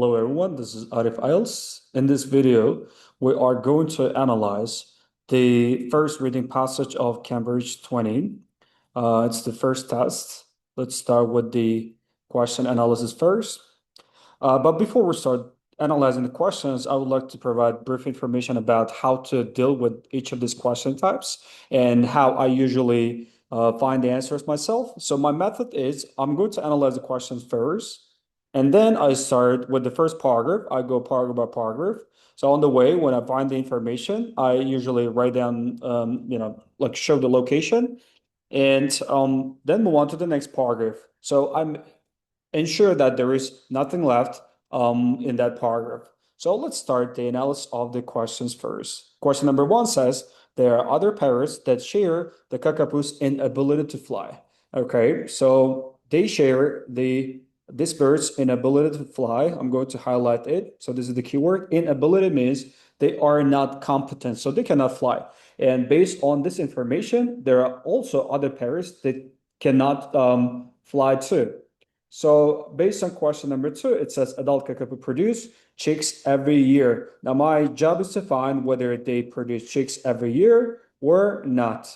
Hello everyone, this is Arif Iles. In this video, we are going to analyze the first reading passage of Cambridge 20. It's the first test. Let's start with the question analysis first. But before we start analyzing the questions, I would like to provide brief information about how to deal with each of these question types and how I usually find the answers myself. So my method is I'm going to analyze the questions first, and then I start with the first paragraph. I go paragraph by paragraph. So on the way, when I find the information, I usually write down, like show the location, and then move on to the next paragraph. So I'm ensure that there is nothing left in that paragraph. So let's start the analysis of the questions first. Question number one says, there are other parrots that share the kakapo's inability to fly. Okay, so they share this bird's inability to fly. I'm going to highlight it. So this is the keyword. Inability means they are not competent, so they cannot fly. And based on this information, there are also other parrots that cannot fly too. So based on question number two, it says adult kakapo produce chicks every year. Now my job is to find whether they produce chicks every year or not.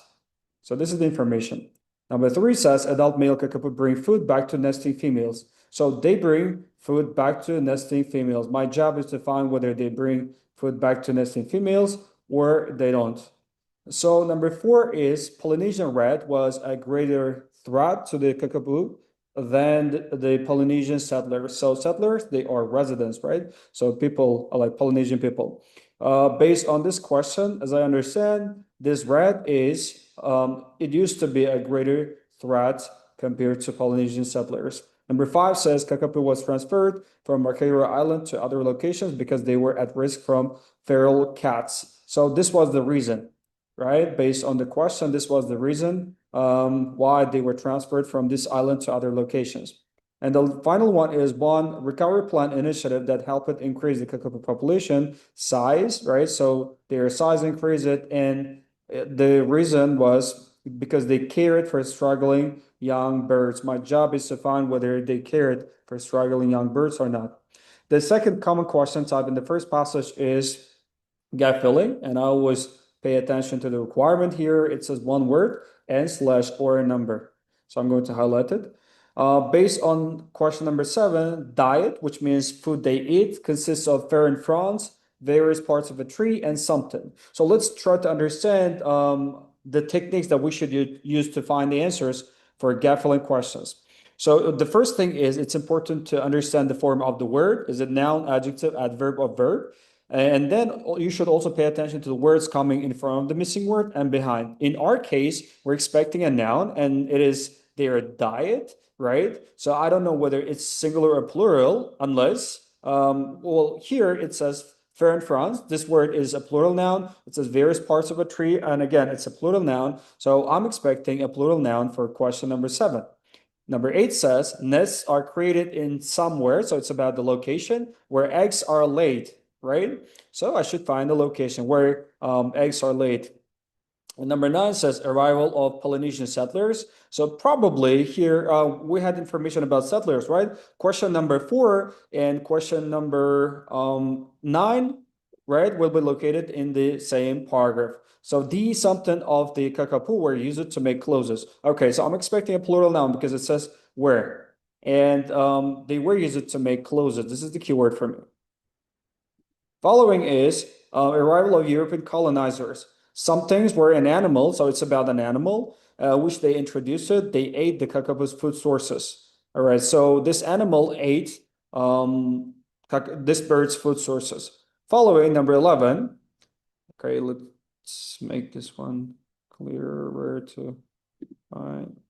So this is the information. Number three says adult male kakapo bring food back to nesting females. So they bring food back to nesting females. My job is to find whether they bring food back to nesting females or they don't. So number four is Polynesian red was a greater threat to the kakapo than the Polynesian settlers. So settlers, they are residents, right? So people are like Polynesian people. Based on this question, as I understand, this red is, it used to be a greater threat compared to Polynesian settlers. Number five says Kakapo was transferred from Marqueira Island to other locations because they were at risk from feral cats. So this was the reason, right? Based on the question, this was the reason why they were transferred from this island to other locations. And the final one is one recovery plan initiative that helped increase the kakapo population size, right? So their size increased it, and the reason was because they cared for struggling young birds. My job is to find whether they cared for struggling young birds or not. The second common question type in the first passage is gap filling, and I always pay attention to the requirement here. It says one word and slash or a number. So I'm going to highlight it. Based on question number seven, diet, which means food they eat, consists of fur and fronds, various parts of a tree, and something. So let's try to understand the techniques that we should use to find the answers for gap filling questions. So the first thing is it's important to understand the form of the word. Is it noun, adjective, adverb, or verb? And then you should also pay attention to the words coming in front of the missing word and behind. In our case, we're expecting a noun, and it is their diet, right? So I don't know whether it's singular or plural, unless, well, here it says fair and France. This word is a plural noun. It says various parts of a tree, and again, it's a plural noun. So I'm expecting a plural noun for question number seven. Number eight says nests are created in somewhere, so it's about the location where eggs are laid, right? So I should find the location where eggs are laid. And number nine says arrival of Polynesian settlers. So probably here we had information about settlers, right? Question number four and question number nine, right, will be located in the same paragraph. So the something of the Kakapo were used to make clothes. Okay, so I'm expecting a plural noun because it says where. And they were used to make clothes. This is the keyword for me. Following is arrival of European colonizers. Some things were an animal, so it's about an animal, which they introduced it. They ate the Kakapo's food sources. All right, so this animal ate this bird's food sources. Following number 11, okay, let's make this one clearer where to find.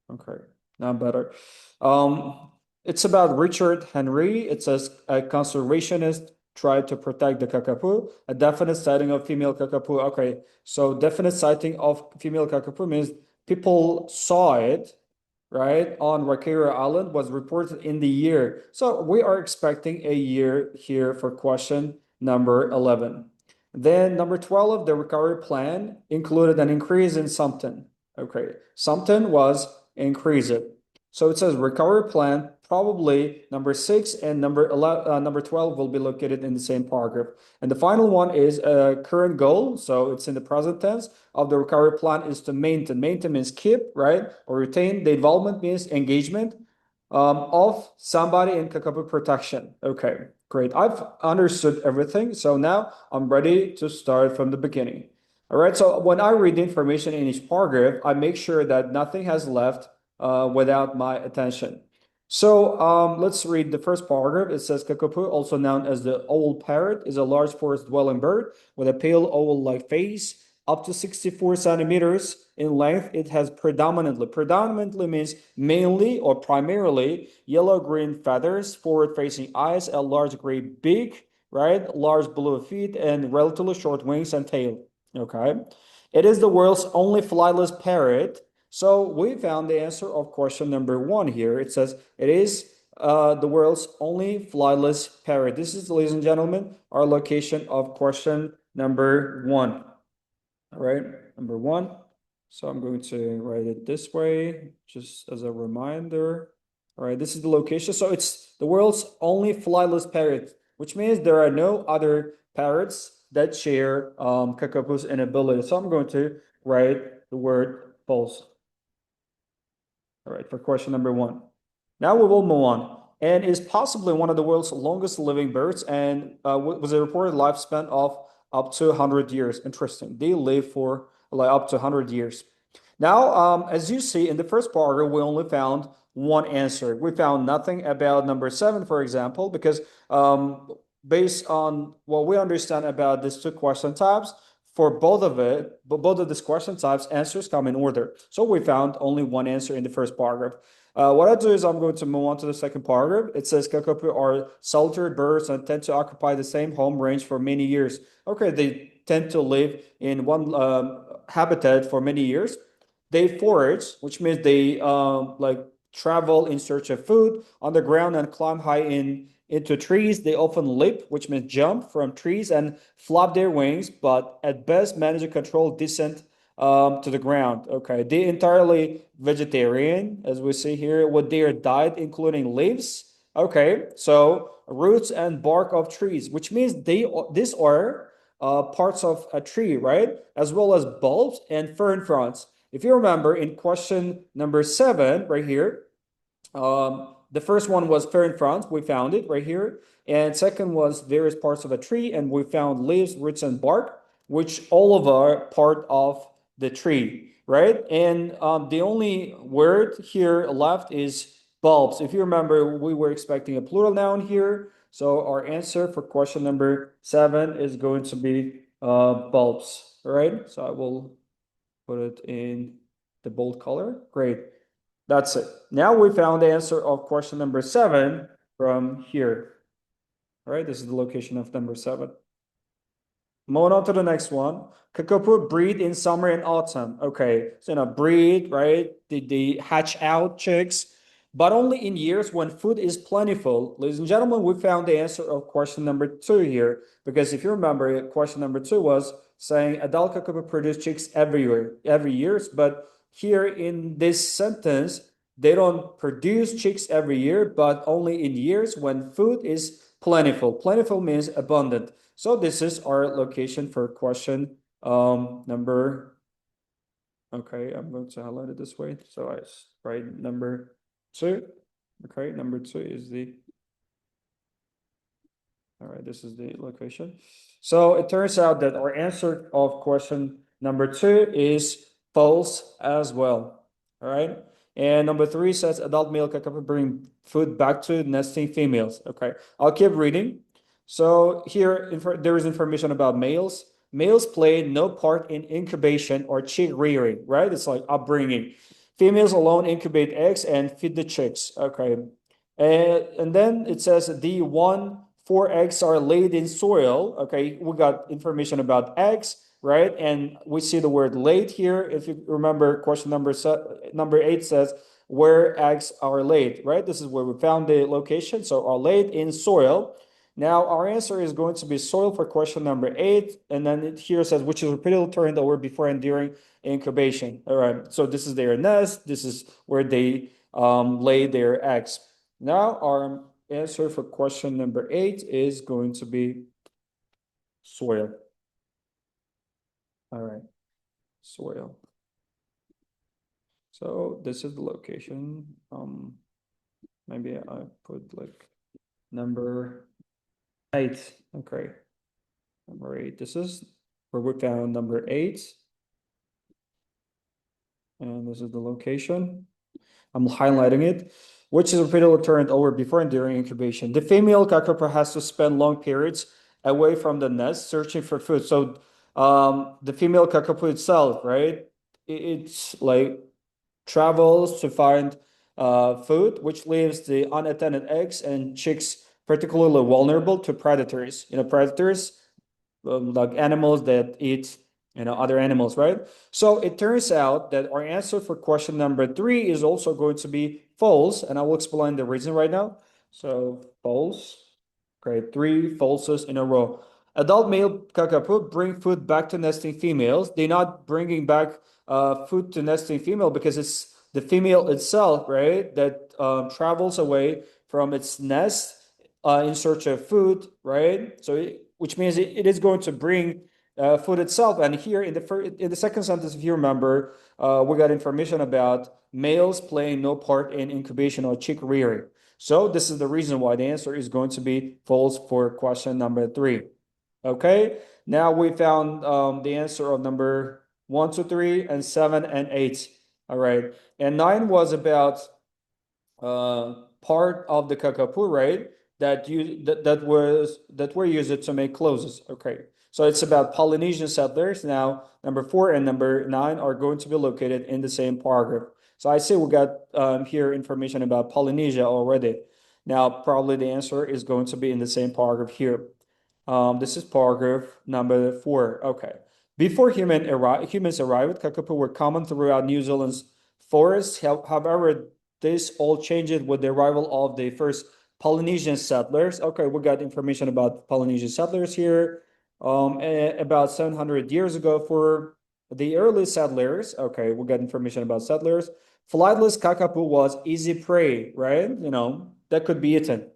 Okay, now better. It's about Richard Henry. It says a conservationist tried to protect the kakapo. A definite sighting of female kakapo. Okay, so definite sighting of female kakapo means people saw it, right, on Rakira Island was reported in the year. So we are expecting a year here for question number 11. Then number 12, the recovery plan included an increase in something. Okay, something was increased. So it says recovery plan, probably number 6 and number 12 will be located in the same paragraph. And the final one is a current goal. So it's in the present tense of the recovery plan is to maintain. Maintain means keep, right? Or retain. The involvement means engagement of somebody in Kakapo protection. Okay, great. I've understood everything. So now I'm ready to start from the beginning. All right, so when I read the information in each paragraph, I make sure that nothing has left without my attention. So let's read the first paragraph. It says Kakapo, also known as the owl parrot, is a large forest-dwelling bird with a pale owl-like face, up to 64 centimeters in length. It has predominantly means mainly or primarily yellow-green feathers, forward-facing eyes, a large gray beak, right? Large blue feet, and relatively short wings and tail. Okay. It is the world's only flightless parrot. So we found the answer of question number 1 here. It says it is the world's only flightless parrot. This is, ladies and gentlemen, our location of question number 1. All right, number 1. So I'm going to write it this way, just as a reminder. All right, this is the location. So it's the world's only flightless parrot, which means there are no other parrots that share Kakapo's inability. So I'm going to write the word false. All right, for question number 1. Now we will move on. And is possibly one of the world's longest living birds and was a reported lifespan of up to 100 years. Interesting. They live for like up to 100 years. Now, as you see in the first paragraph, we only found one answer. We found nothing about number 7, for example, because based on what we understand about these two question types, for both of these question types, answers come in order. So we found only one answer in the first paragraph. What I do is I'm going to move on to the second paragraph. It says Kakapo are solitary birds and tend to occupy the same home range for many years. Okay, they tend to live in one habitat for many years. They forage, which means they like travel in search of food on the ground and climb high into trees. They often leap, which means jump from trees and flap their wings, but at best manage a controlled descent to the ground. Okay, they entirely vegetarian, as we see here, with their diet including leaves. Okay, so roots and bark of trees, which means these are parts of a tree, right? As well as bulbs and fern fronds. If you remember in question number 7, right here, the first one was fern fronds. We found it right here. And second was various parts of a tree. And we found leaves, roots, and bark, which all of are part of the tree, right? And the only word here left is bulbs. If you remember, we were expecting a plural noun here. So our answer for question number 7 is going to be bulbs, all right? So I will put it in the bold color. Great. That's it. Now we found the answer of question number 7 from here. All right, this is the location of number 7. Moving on to the next one. Kakapo breed in summer and autumn. Okay, so breed, right? They hatch out chicks, but only in years when food is plentiful. Ladies and gentlemen, we found the answer of question number 2 here. Because if you remember, question number 2 was saying adult Kakapo produce chicks every year. But here in this sentence, they don't produce chicks every year, but only in years when food is plentiful. Plentiful means abundant. So this is our location for question number. Okay, I'm going to highlight it this way. So I write number 2. Okay, number 2 is the. All right, this is the location. So it turns out that our answer of question number 2 is false as well. All right. And number 3 says adult male kakapo bring food back to nesting females. Okay, I'll keep reading. So here there is information about males. Males play no part in incubation or chick rearing, right? It's like upbringing. Females alone incubate eggs and feed the chicks. Okay. And then it says the 4 eggs are laid in soil. Okay, we got information about eggs, right? And we see the word laid here. If you remember, question number 8 says where eggs are laid, right? This is where we found the location. So are laid in soil. Now our answer is going to be soil for question number 8. And then it here says which is repeatedly turned over before and during incubation. All right, so this is their nest. This is where they lay their eggs. Now, our answer for question number 8 is going to be soil. All right, soil. So this is the location. Maybe I put like number 8. Okay, number 8. This is where we found number 8. And this is the location. I'm highlighting it, which is repeatedly turned over before and during incubation. The female kakapo has to spend long periods away from the nest searching for food. So the female kakapo itself, right? It's like travels to find food, which leaves the unattended eggs and chicks particularly vulnerable to predators. Predators like animals that eat other animals, right? So it turns out that our answer for question number 3 is also going to be false, and I will explain the reason right now. So false. Okay, 3 falses in a row. Adult male kakapo bring food back to nesting females. They're not bringing back food to nesting female because it's the female itself, right, that travels away from its nest in search of food, right? So which means it is going to bring food itself. And here in the second sentence, if you remember, we got information about males playing no part in incubation or chick rearing. So this is the reason why the answer is going to be false for question number 3. Okay, now we found the answer of number 1, 2, 3, and 7 and 8. All right, and 9 was about part of the Kakapo, right? That were used to make clothes. Okay, so it's about Polynesian settlers. Now, number 4 and number 9 are going to be located in the same paragraph. So I see we got here information about Polynesia already. Now, probably the answer is going to be in the same paragraph here. This is paragraph number 4. Okay. Before humans arrived, Kakapo were common throughout New Zealand's forests. However, this all changed with the arrival of the first Polynesian settlers. Okay, we got information about Polynesian settlers here. About 700 years ago, for the early settlers, okay, we got information about settlers. Flightless kakapo was easy prey, right? That could be eaten.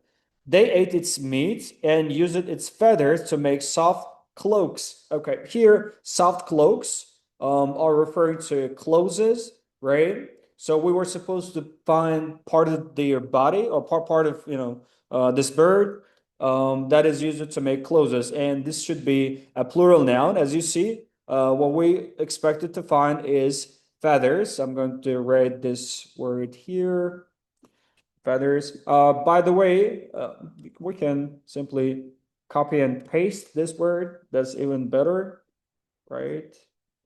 They ate its meat and used its feathers to make soft cloaks. Okay, here, soft cloaks are referring to clothes, right? So we were supposed to find part of their body or part of this bird that is used to make clothes, and this should be a plural noun. As you see, what we expected to find is feathers. I'm going to write this word here, feathers. By the way, we can simply copy and paste this word. That's even better, right?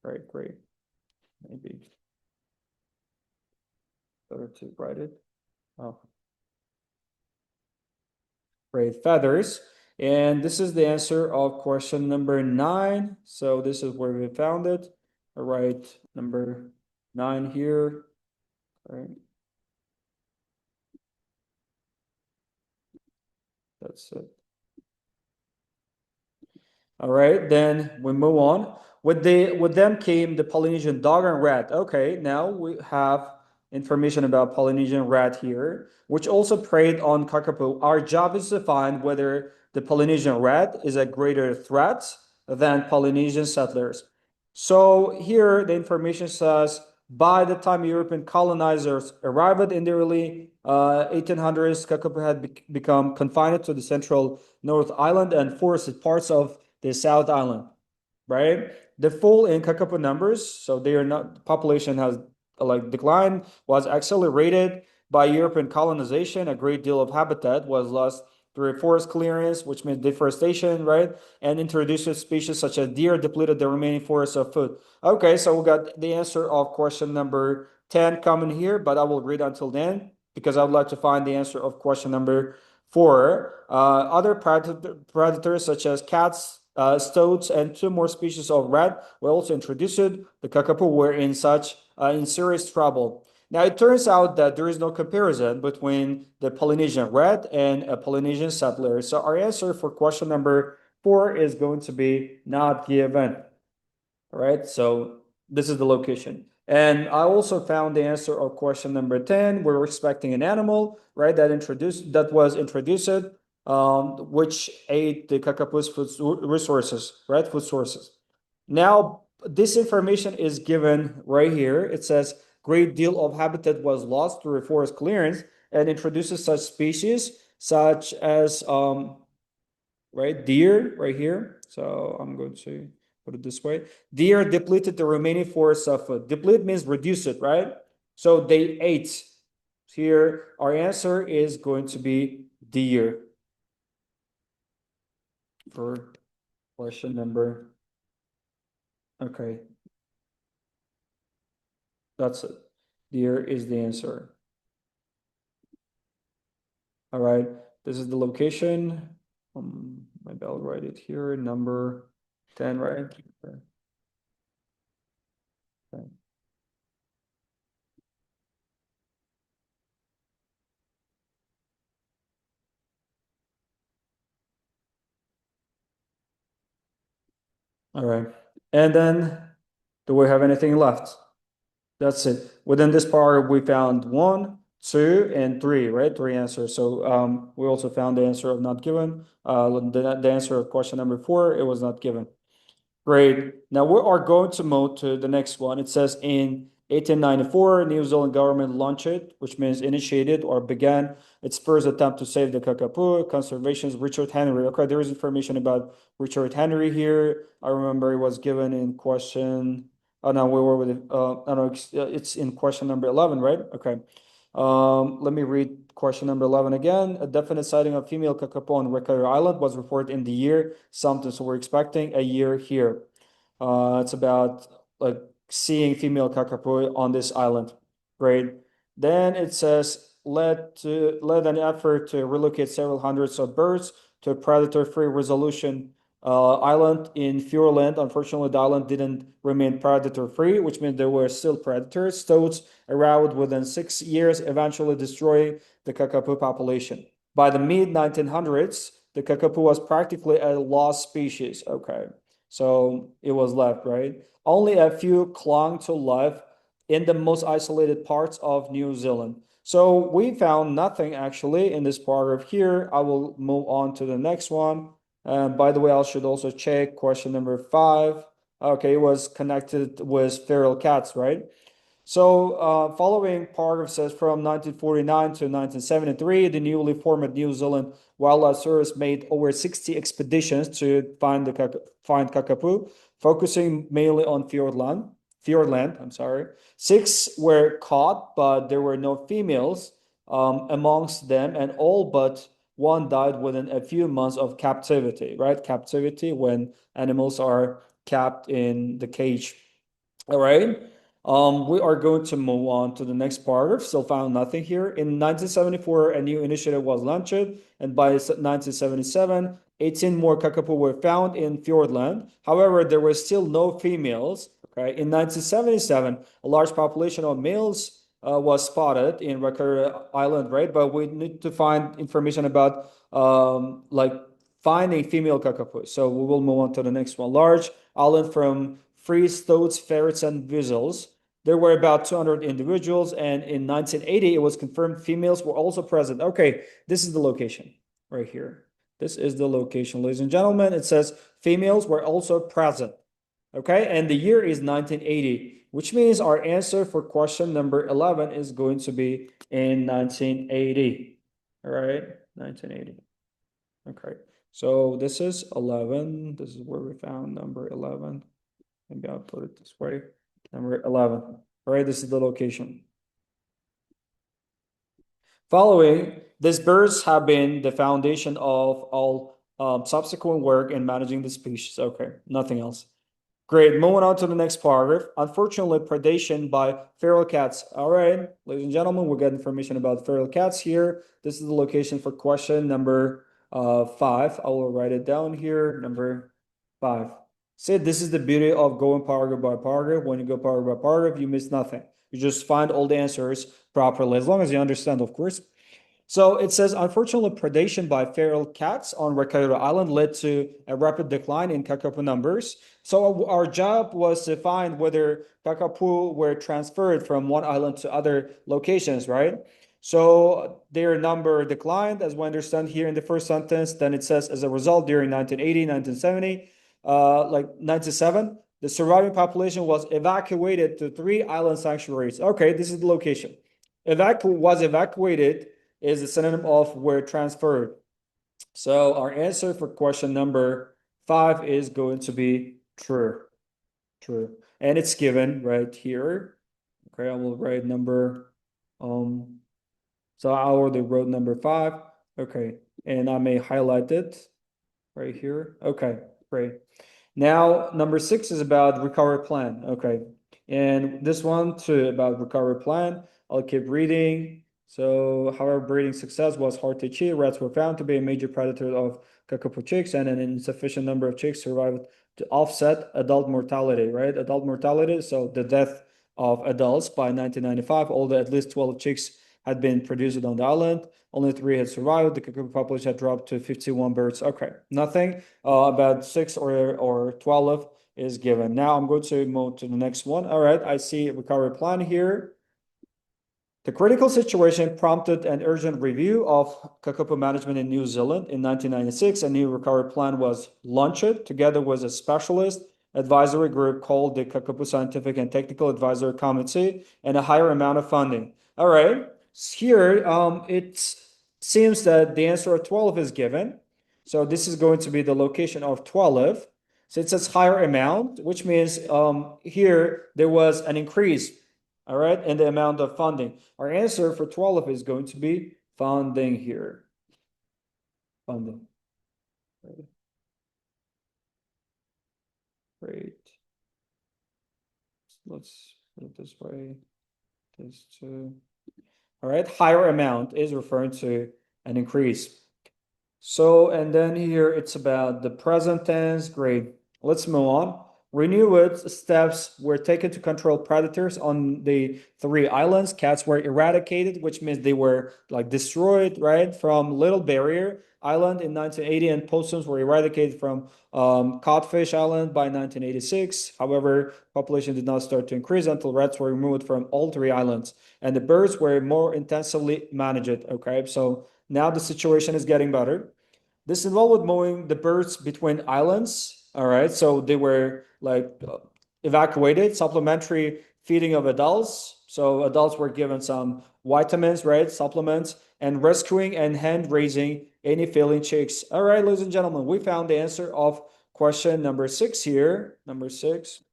Right, great. Maybe better to write it. Oh, great, feathers. And this is the answer of question number 9. So this is where we found it. All right, number 9 here. All right. That's it. All right, then we move on. With them came the Polynesian dog and rat. Okay, now we have information about Polynesian rat here, which also preyed on Kakapo. Our job is to find whether the Polynesian rat is a greater threat than Polynesian settlers. So here the information says by the time European colonizers arrived in the early 1800s, Kakapo had become confined to the central North Island and forested parts of the South Island, right? The fall in Kakapo numbers, so they are not population has like declined, was accelerated by European colonization. A great deal of habitat was lost through forest clearance, which means deforestation, right? And introduced species such as deer depleted the remaining forests of food. Okay, so we got the answer of question number 10 coming here, but I will read until then because I would like to find the answer of question number 4. Other predators such as cats, stoats, and 2 more species of rat were also introduced. The Kakapo were in serious trouble. Now it turns out that there is no comparison between the Polynesian rat and a Polynesian settler. So our answer for question number 4 is going to be not given. All right, so this is the location. And I also found the answer of question number 10. We're expecting an animal, right, that was introduced, which ate the Kakapo's food resources, right, food sources. Now, this information is given right here. It says great deal of habitat was lost through forest clearance and introduces such species such as right, deer right here. So I'm going to put it this way. Deer depleted the remaining forest of food. Deplete means reduce it, right? So they ate. Here, our answer is going to be deer for question number. Okay, that's it. Deer is the answer. All right, this is the location. Maybe I'll write it here, number 10, right? Okay. All right. And then, do we have anything left? That's it. Within this part, we found one, two, and three, right? Three answers. So we also found the answer of not given. The answer of question number four, it was not given. Great. Now we are going to move to the next one. It says in 1894, New Zealand government launched it, which means initiated or began its first attempt to save the Kakapo. Conservationist Richard Henry. Okay, there is information about Richard Henry here. I remember it was given in question. Oh no, we were with it. I know it's in question number 11, right? Okay. Let me read question number 11 again. A definite sighting of female kakapo on Rakaio Island was reported in the year something. So we're expecting a year here. It's about like seeing female kakapo on this island. Great. Then it says led an effort to relocate several hundreds of birds to a predator-free resolution island in Fjordland. Unfortunately, the island didn't remain predator-free, which means there were still predators. Toads around within 6 years, eventually destroying the kakapo population. By the mid 1900s, the kakapo was practically a lost species. Okay, so it was left, right? Only a few clung to life in the most isolated parts of New Zealand. So we found nothing actually in this paragraph here. I will move on to the next one. By the way, I should also check question number 5. Okay, it was connected with feral cats, right? So, following paragraph says from 1949 to 1973, the newly formed New Zealand Wildlife Service made over 60 expeditions to find Kakapo, focusing mainly on Fiordland. Fiordland, I'm sorry. 6 were caught, but there were no females amongst them, and all but one died within a few months of captivity. Right, captivity when animals are capped in the cage. All right. We are going to move on to the next paragraph. Still found nothing here. In 1974, a new initiative was launched, and by 1977, 18 more kakapo were found in Fiordland. However, there were still no females. Okay. In 1977, a large population of males was spotted in Rakaia Island, right? But we need to find information about like finding female kakapo. So we will move on to the next one. Large island from freeze toads, ferrets, and weasels. There were about 200 individuals, and in 1980, it was confirmed females were also present. Okay, this is the location right here. This is the location, ladies and gentlemen. It says females were also present. Okay, and the year is 1980, which means our answer for question number 11 is going to be in 1980. All right, 1980. Okay, so this is 11. This is where we found number 11. Maybe I'll put it this way. Number 11. All right, this is the location. Following, these birds have been the foundation of all subsequent work in managing the species. Okay, nothing else. Great. Moving on to the next paragraph. Unfortunately, predation by feral cats. All right, ladies and gentlemen, we got information about feral cats here. This is the location for question number 5. I will write it down here. Number 5. See, this is the beauty of going paragraph by paragraph. When you go paragraph by paragraph, you miss nothing. You just find all the answers properly, as long as you understand, of course. So it says, unfortunately, predation by feral cats on Rakairo Island led to a rapid decline in kakapo numbers. So our job was to find whether kakapo were transferred from one island to other locations, right? So their number declined, as we understand here in the first sentence. Then it says, as a result, during 1980, 1970, like 97, the surviving population was evacuated to three island sanctuaries. Okay, this is the location. Was evacuated is a synonym of were transferred. So our answer for question number 5 is going to be true. True. And it's given right here. Okay, I will write number so I already wrote number 5. Okay, and I may highlight it right here. Okay, great. Now, number 6 is about recovery plan. Okay. And this one too about recovery plan. I'll keep reading. So, however, breeding success was hard to achieve. Rats were found to be a major predator of kakapo chicks, and an insufficient number of chicks survived to offset adult mortality, right? Adult mortality, so the death of adults by 1995, although at least 12 chicks had been produced on the island. Only 3 had survived. The kakapo population had dropped to 51 birds. Okay, nothing about 6 or 12 is given. Now I'm going to move to the next one. All right, I see a recovery plan here. The critical situation prompted an urgent review of kakapo management in New Zealand. In 1996, a new recovery plan was launched together with a specialist advisory group called the Kakapo Scientific and Technical Advisory Committee and a higher amount of funding. All right, here it seems that the answer of 12 is given. So this is going to be the location of 12. So it says higher amount, which means here there was an increase, all right, in the amount of funding. Our answer for 12 is going to be funding here. Funding. Great. Let's put it this way. This two. All right, higher amount is referring to an increase. So, and then here it's about the present tense. Great. Let's move on. Renewed steps were taken to control predators on the 3 islands. Cats were eradicated, which means they were like destroyed, right? From Little Barrier Island in 1980, and possums were eradicated from Codfish Island by 1986. However, population did not start to increase until rats were removed from all 3 islands, and the birds were more intensively managed. Okay, so now the situation is getting better. This involved moving the birds between islands. All right, so they were like evacuated, supplementary feeding of adults. So adults were given some vitamins, right, supplements, and rescuing and hand raising any failing chicks. All right, ladies and gentlemen, we found the answer of question number 6 here. Number 6.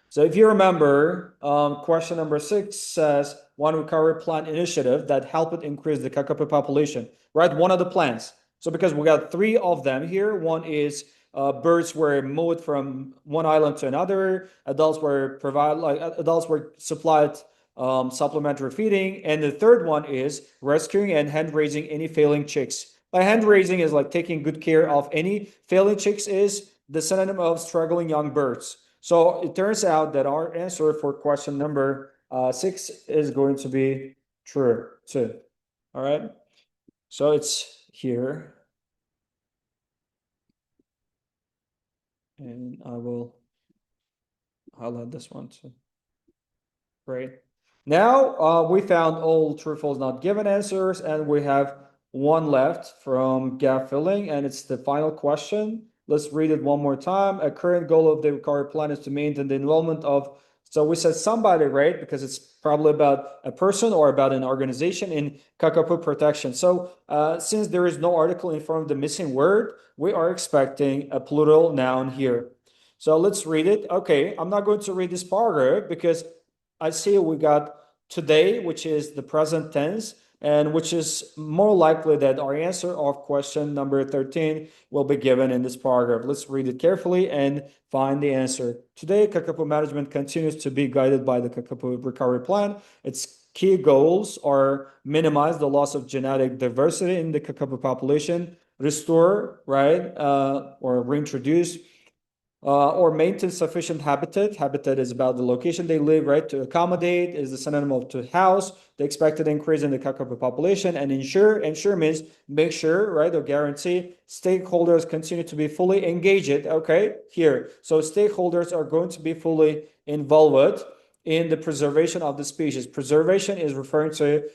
So if you remember, question number 6 says one recovery plan initiative that helped increase the kakapo population, right? One of the plans. So because we got 3 of them here, one is birds were moved from one island to another. Adults were supplied supplementary feeding, and the third one is rescuing and hand raising any failing chicks. By hand raising is like taking good care of any failing chicks is the synonym of struggling young birds. So it turns out that our answer for question number 6 is going to be true too. All right. So it's here. And I will highlight this one too. Great. Now we found all true, false, not given answers, and we have one left from gap filling, and it's the final question. Let's read it one more time. A current goal of the recovery plan is to maintain the involvement of, so we said somebody, right? Because it's probably about a person or about an organization in kakapo protection. So since there is no article in front of the missing word, we are expecting a plural noun here. So let's read it. Okay, I'm not going to read this paragraph because I see we got today, which is the present tense, and which is more likely that our answer of question number 13 will be given in this paragraph. Let's read it carefully and find the answer. Today, Kakapo management continues to be guided by the Kakapo recovery plan. Its key goals are minimize the loss of genetic diversity in the Kakapo population, restore, right, or reintroduce Or maintain sufficient habitat. Habitat is about the location they live, right? To accommodate is the synonym of to house the expected increase in the Kakapo population, and ensure means make sure, right? Or guarantee stakeholders continue to be fully engaged. Okay, here. So stakeholders are going to be fully involved in the preservation of the species. Preservation is referring to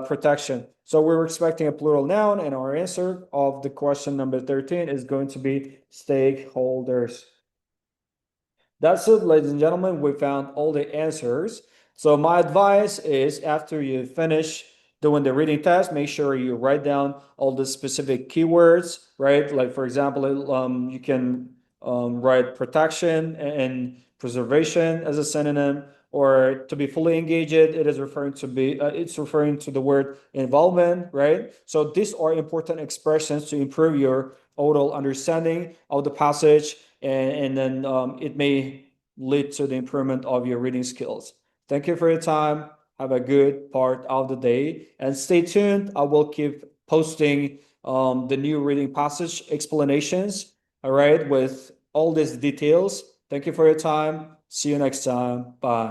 protection. So we're expecting a plural noun, and our answer of the question number 13 is going to be stakeholders. That's it, ladies and gentlemen. We found all the answers. So my advice is after you finish doing the reading test, make sure you write down all the specific keywords, right? Like for example, you can write protection and preservation as a synonym, or to be fully engaged, it is referring to be it's referring to the word involvement, right? So these are important expressions to improve your overall understanding of the passage, and then it may lead to the improvement of your reading skills. Thank you for your time. Have a good part of the day and stay tuned. I will keep posting the new reading passage explanations, all right, with all these details. Thank you for your time. See you next time. Bye.